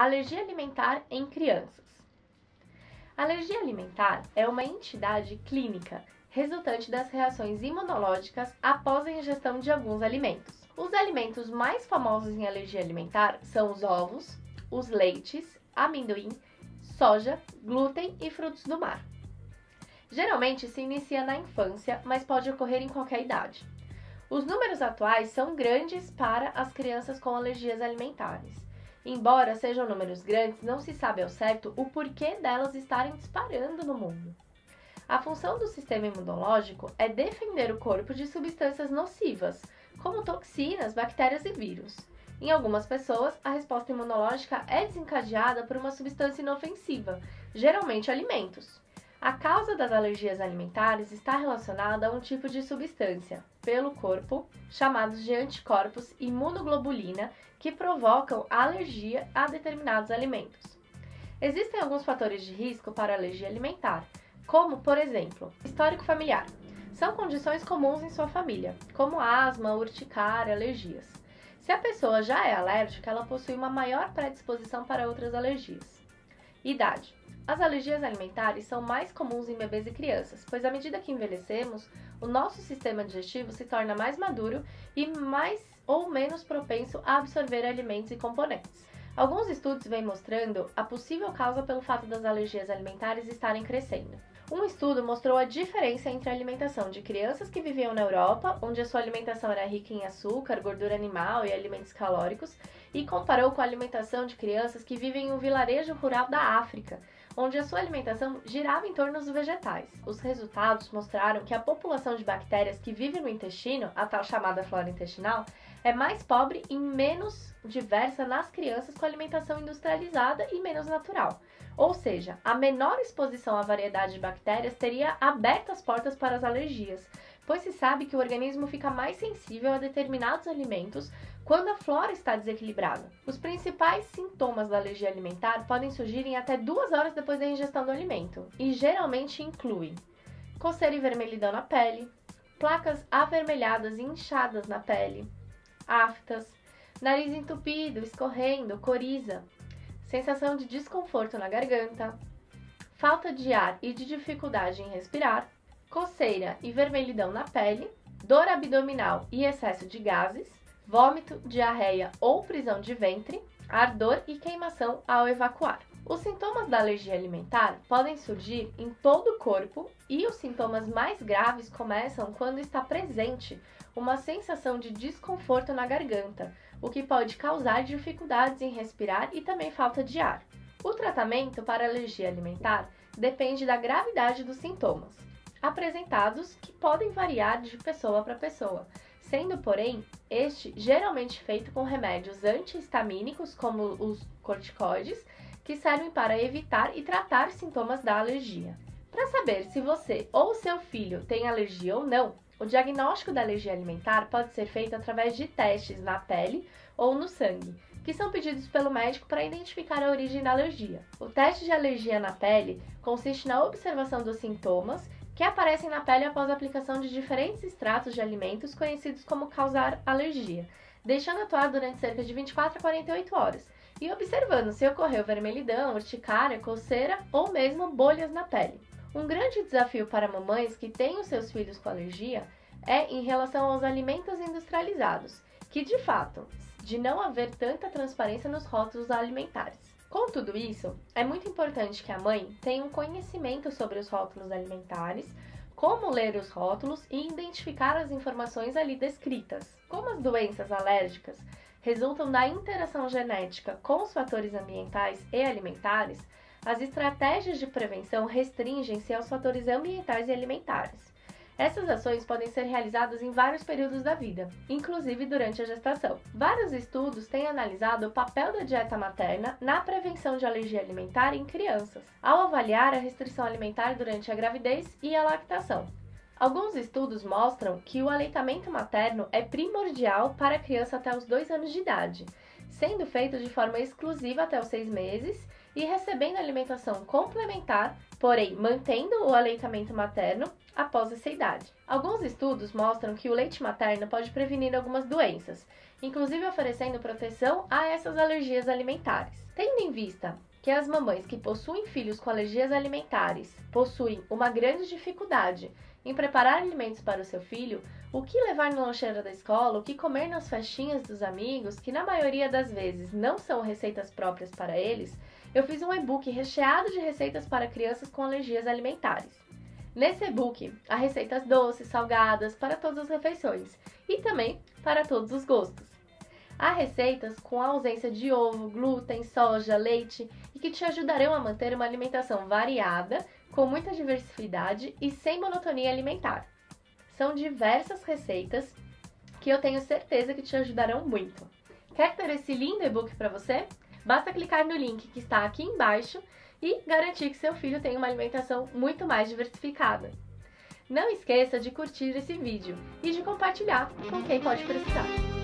Alergia alimentar em crianças. A alergia alimentar é uma entidade clínica resultante das reações imunológicas após a ingestão de alguns alimentos. Os alimentos mais famosos em alergia alimentar são os ovos, os leites, amendoim, soja, glúten e frutos do mar. Geralmente se inicia na infância, mas pode ocorrer em qualquer idade. Os números atuais são grandes para as crianças com alergias alimentares. Embora sejam números grandes, não se sabe ao certo o porquê delas estarem disparando no mundo. A função do sistema imunológico é defender o corpo de substâncias nocivas, como toxinas, bactérias e vírus. Em algumas pessoas, a resposta imunológica é desencadeada por uma substância inofensiva, geralmente alimentos. A causa das alergias alimentares está relacionada a um tipo de substância, pelo corpo, chamados de anticorpos imunoglobulina, que provocam alergia a determinados alimentos. Existem alguns fatores de risco para a alergia alimentar, como, por exemplo, histórico familiar. São condições comuns em sua família, como asma, urticária, alergias. Se a pessoa já é alérgica, ela possui uma maior predisposição para outras alergias. Idade. As alergias alimentares são mais comuns em bebês e crianças, pois à medida que envelhecemos, o nosso sistema digestivo se torna mais maduro e mais ou menos propenso a absorver alimentos e componentes. Alguns estudos vêm mostrando a possível causa pelo fato das alergias alimentares estarem crescendo. Um estudo mostrou a diferença entre a alimentação de crianças que viviam na Europa, onde a sua alimentação era rica em açúcar, gordura animal e alimentos calóricos, e comparou com a alimentação de crianças que vivem em um vilarejo rural da África, onde a sua alimentação girava em torno dos vegetais. Os resultados mostraram que a população de bactérias que vive no intestino, a tal chamada flora intestinal, é mais pobre e menos diversa nas crianças com alimentação industrializada e menos natural. Ou seja, a menor exposição à variedade de bactérias teria aberto as portas para as alergias, pois se sabe que o organismo fica mais sensível a determinados alimentos quando a flora está desequilibrada. Os principais sintomas da alergia alimentar podem surgir em até 2 horas depois da ingestão do alimento, e geralmente incluem coceira e vermelhidão na pele, placas avermelhadas e inchadas na pele, aftas, nariz entupido, escorrendo, coriza, sensação de desconforto na garganta, falta de ar e de dificuldade em respirar, coceira e vermelhidão na pele, dor abdominal e excesso de gases, vômito, diarreia ou prisão de ventre, ardor e queimação ao evacuar. Os sintomas da alergia alimentar podem surgir em todo o corpo e os sintomas mais graves começam quando está presente uma sensação de desconforto na garganta, o que pode causar dificuldades em respirar e também falta de ar. O tratamento para alergia alimentar depende da gravidade dos sintomas apresentados, que podem variar de pessoa para pessoa, sendo, porém, este geralmente feito com remédios antihistamínicos, como os corticoides, que servem para evitar e tratar sintomas da alergia. Para saber se você ou seu filho tem alergia ou não, o diagnóstico da alergia alimentar pode ser feito através de testes na pele ou no sangue, que são pedidos pelo médico para identificar a origem da alergia. O teste de alergia na pele consiste na observação dos sintomas que aparecem na pele após a aplicação de diferentes extratos de alimentos conhecidos como causar alergia, deixando atuar durante cerca de 24 a 48 horas e observando se ocorreu vermelhidão, urticária, coceira ou mesmo bolhas na pele. Um grande desafio para mamães que têm os seus filhos com alergia é em relação aos alimentos industrializados, que de fato, de não haver tanta transparência nos rótulos alimentares. Com tudo isso, é muito importante que a mãe tenha um conhecimento sobre os rótulos alimentares, como ler os rótulos e identificar as informações ali descritas. Como as doenças alérgicas resultam da interação genética com os fatores ambientais e alimentares, as estratégias de prevenção restringem-se aos fatores ambientais e alimentares. Essas ações podem ser realizadas em vários períodos da vida, inclusive durante a gestação. Vários estudos têm analisado o papel da dieta materna na prevenção de alergia alimentar em crianças, ao avaliar a restrição alimentar durante a gravidez e a lactação. Alguns estudos mostram que o aleitamento materno é primordial para a criança até os 2 anos de idade, sendo feito de forma exclusiva até os 6 meses e recebendo alimentação complementar, porém mantendo o aleitamento materno após essa idade. Alguns estudos mostram que o leite materno pode prevenir algumas doenças, inclusive oferecendo proteção a essas alergias alimentares. Tendo em vista que as mamães que possuem filhos com alergias alimentares possuem uma grande dificuldade em preparar alimentos para o seu filho, o que levar na lancheira da escola, o que comer nas festinhas dos amigos, que na maioria das vezes não são receitas próprias para eles, eu fiz um e-book recheado de receitas para crianças com alergias alimentares. Nesse e-book, há receitas doces, salgadas, para todas as refeições e também para todos os gostos. Há receitas com a ausência de ovo, glúten, soja, leite e que te ajudarão a manter uma alimentação variada, com muita diversidade e sem monotonia alimentar. São diversas receitas que eu tenho certeza que te ajudarão muito. Quer ter esse lindo e-book para você? Basta clicar no link que está aqui embaixo e garantir que seu filho tenha uma alimentação muito mais diversificada. Não esqueça de curtir esse vídeo e de compartilhar com quem pode precisar.